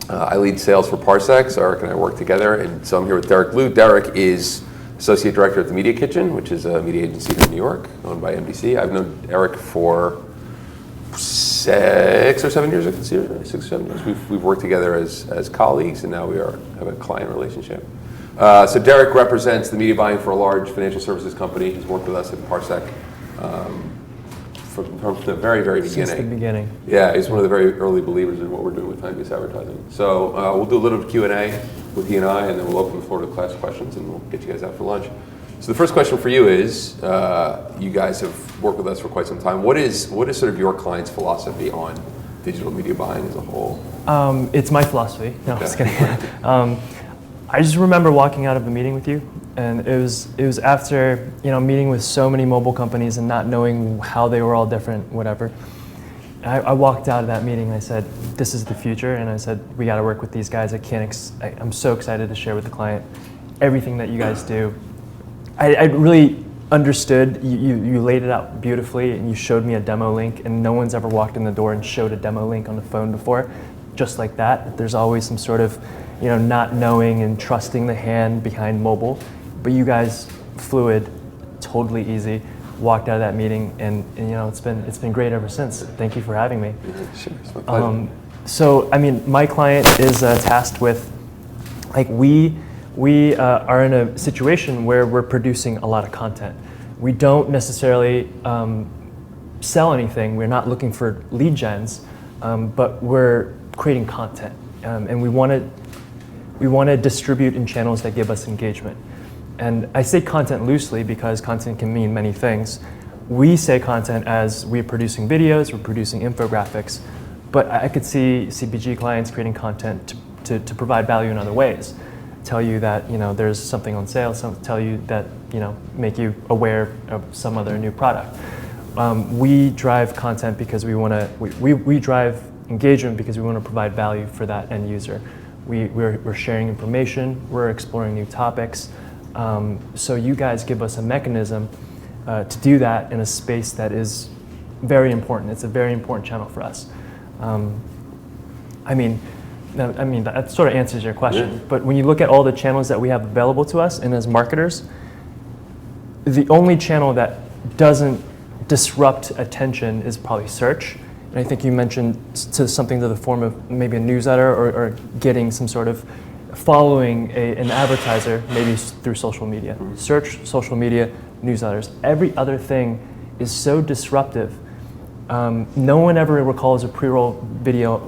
I lead sales for Parsec, so Eric and I work together, and so I'm here with Derek Liu. Derek is Associate Director at the Media Kitchen, which is a media agency in New York, owned by NBC. I've known Eric for 6 or 7 years, I can see it, 6 or 7 years. We've worked together as colleagues, and now we have a client relationship. So Derek represents the media buying for a large financial services company. He's worked with us at Parsec from the very, very beginning. Since the beginning. Yeah, he's one of the very early believers in what we're doing with time-based advertising. So we'll do a little Q&A with he and I, and then we'll open the floor to class questions, and we'll get you guys out for lunch. So the first question for you is, you guys have worked with us for quite some time. What is sort of your client's philosophy on digital media buying as a whole? It's my philosophy. No, Okay. just kidding. I just remember walking out of a meeting with you, and it was after meeting with so many mobile companies and not knowing how they were all different, whatever. I walked out of that meeting and I said, "This is the future," and I said, "We got to work with these guys. I'm so excited to share with the client everything that you guys do." I really understood. You laid it out beautifully, and you showed me a demo link, and no one's ever walked in the door and showed a demo link on the phone before, just like that. There's always some sort of not knowing and trusting the hand behind mobile, but you guys, fluid, totally easy, walked out of that meeting, and it's been great ever since. Thank you for having me. Sure, it's my pleasure. So my client is tasked with, we are in a situation where we're producing a lot of content. We don't necessarily sell anything. We're not looking for lead gens, but we're creating content, and we want to distribute in channels that give us engagement. And I say content loosely because content can mean many things. We say content as we're producing videos, we're producing infographics, but I could see CPG clients creating content to provide value in other ways. Tell you that there's something on sale, tell you that make you aware of some other new product. We drive content because we drive engagement because we want to provide value for that end user. We're sharing information, we're exploring new topics. So you guys give us a mechanism to do that in a space that is very important. It's a very important channel for us. That sort of answers your question. Yeah. But when you look at all the channels that we have available to us, and as marketers, the only channel that doesn't disrupt attention is probably search. And I think you mentioned something to the form of maybe a newsletter or getting some sort of following an advertiser, maybe through social media. Mm-hmm. Search, social media, newsletters. Every other thing is so disruptive. No one ever recalls a pre-roll video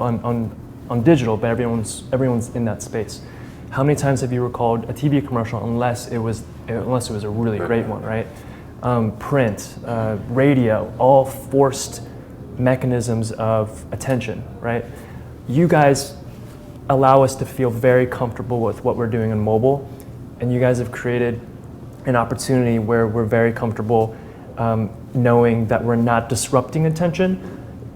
on digital, but everyone's in that space. How many times have you recalled a TV commercial unless it was a really great one, right? Print, radio, all forced mechanisms of attention, right? You guys allow us to feel very comfortable with what we're doing on mobile, and you guys have created an opportunity where we're very comfortable knowing that we're not disrupting attention,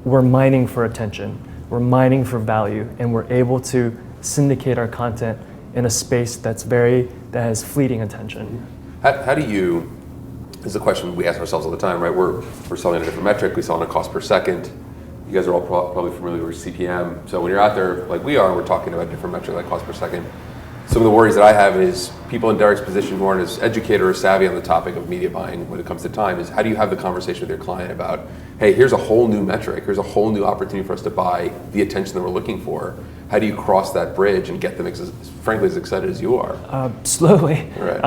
we're mining for attention, we're mining for value, and we're able to syndicate our content in a space that has fleeting attention. How do you, this is a question we ask ourselves all the time, right? We're selling a different metric, we sell on a cost per second. You guys are all probably familiar with CPM. So when you're out there like we are, we're talking about a different metric like cost per second. Some of the worries that I have is people in Derek's position who aren't as educated or savvy on the topic of media buying when it comes to time is how do you have the conversation with your client about, hey, here's a whole new metric, here's a whole new opportunity for us to buy the attention that we're looking for. How do you cross that bridge and get them, frankly, as excited as you are? Slowly. Right.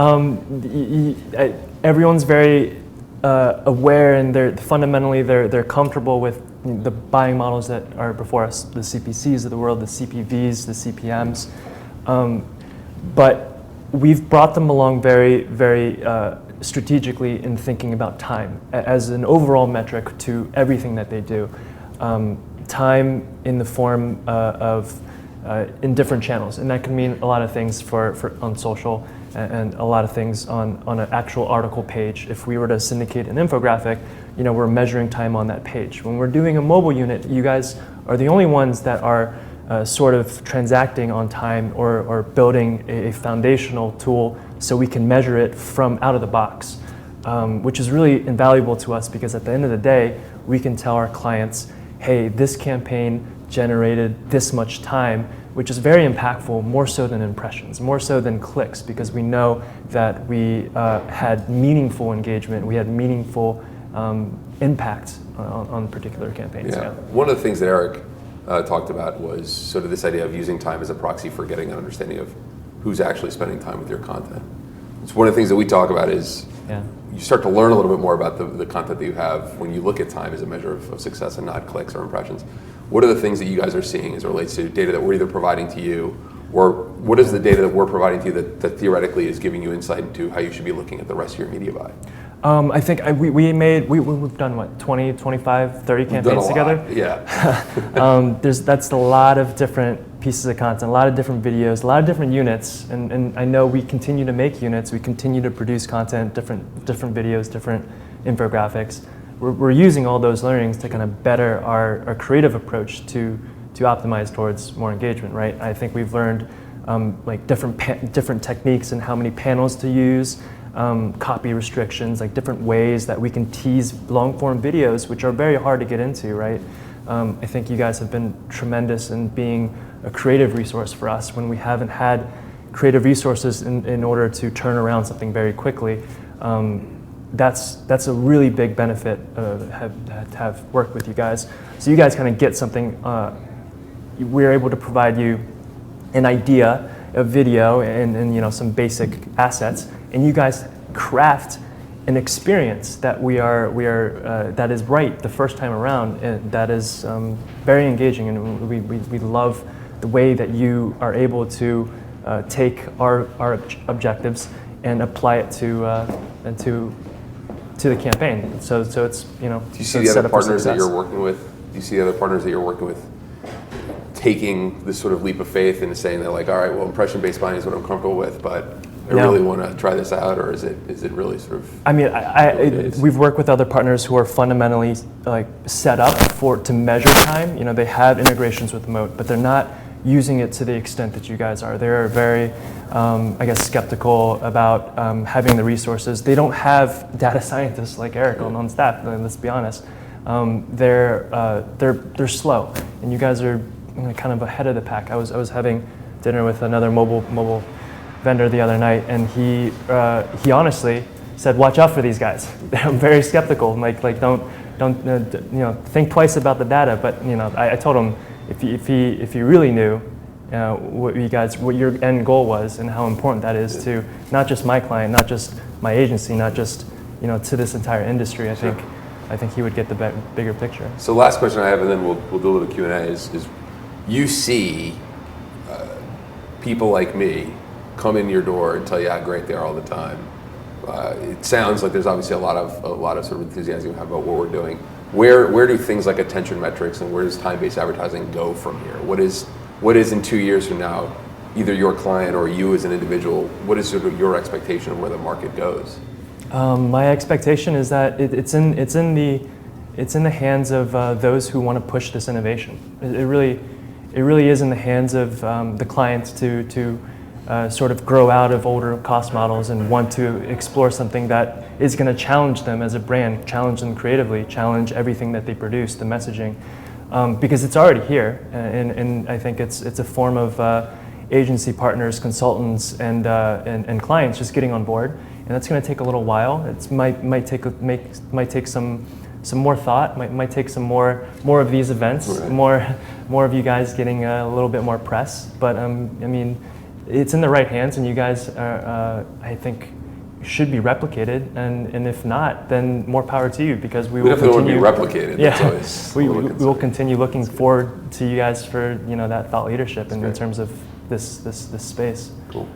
Everyone's very aware, and they're comfortable with the buying models that are before us, the CPCs of the world, the CPVs, the CPMs. But we've brought them along very, very strategically in thinking about time as an overall metric to everything that they do. Time in the form of in different channels, and that can mean a lot of things for on social and a lot of things on an actual article page. If we were to syndicate an infographic, we're measuring time on that page. When we're doing a mobile unit, you guys are the only ones that are sort of transacting on time or building a foundational tool so we can measure it from out of the box, which is really invaluable to us because at the end of the day, we can tell our clients, hey, this campaign generated this much time which is very impactful, more so than impressions, more so than clicks, because we know that we had meaningful engagement, we had meaningful impact on particular campaigns. Yeah. One of the things that Eric talked about was sort of this idea of using time as a proxy for getting an understanding of who's actually spending time with your content. It's one of the things that we talk about is you start to learn a little bit more about the content that you have when you look at time as a measure of success and not clicks or impressions. What are the things that you guys are seeing as it relates to data that we're either providing to you, or what is the data that we're providing to you that theoretically is giving you insight into how you should be looking at the rest of your media buy? I think we've done what, 20, 25, 30 campaigns together? Yeah. That's a lot of different pieces of content, a lot of different videos, a lot of different units, and I know we continue to make units, we continue to produce content, different videos, different infographics. We're using all those learnings to kind of better our creative approach to optimize towards more engagement, right? I think we've learned like different techniques and how many panels to use, copy restrictions, like different ways that we can tease long form videos, which are very hard to get into, right? I think you guys have been tremendous in being a creative resource for us when we haven't had creative resources in order to turn around something very quickly. That's a really big benefit to have worked with you guys. So you guys kind of get something, we're able to provide you an idea, a video, and some basic assets, and you guys craft an experience that that is right the first time around, and that is very engaging, and we love the way that you are able to take our objectives and apply it to the campaign. So it's Do you see the other partners that you're working with? Do you see the other partners that you're working with taking this sort of leap of faith into saying that, like, all right, well, impression-based buying is what I'm comfortable with, but I really want to try this out, or is it really sort of? I mean, we've worked with other partners who are fundamentally like set up to measure time. They have integrations with Moat, but they're not using it to the extent that you guys are. They're very, I guess, skeptical about having the resources. They don't have data scientists like Eric on staff. Let's be honest. They're slow, and you guys are kind of ahead of the pack. I was having dinner with another mobile vendor the other night, and he honestly said, "Watch out for these guys. They're very skeptical. Like don't think twice about the data." But I told him if you really knew what your end goal was and how important that is to not just my client, not just my agency, not just to this entire industry, I think he would get the bigger picture. So last question I have, and then we'll do a little Q&A, is you see people like me come in your door and tell you how great they are all the time. It sounds like there's obviously a lot of sort of enthusiasm you have about what we're doing. Where do things like attention metrics and where does time-based advertising go from here? What is in 2 years from now, either your client or you as an individual, what is sort of your expectation of where the market goes? My expectation is that it's in the hands of those who want to push this innovation. It really is in the hands of the clients to sort of grow out of older cost models and want to explore something that is going to challenge them as a brand, challenge them creatively, challenge everything that they produce, the messaging, because it's already here, and I think it's a form of agency partners, consultants, and clients just getting on board, and that's going to take a little while. It might take some more thought, might take some more of these events, right. more of you guys getting a little bit more press, but I mean, it's in the right hands, and you guys are, I think, should be replicated, and if not, then more power to you, because we will continue. Be replicated. Yeah, we will continue looking forward to you guys for that thought leadership in terms of this space. Cool.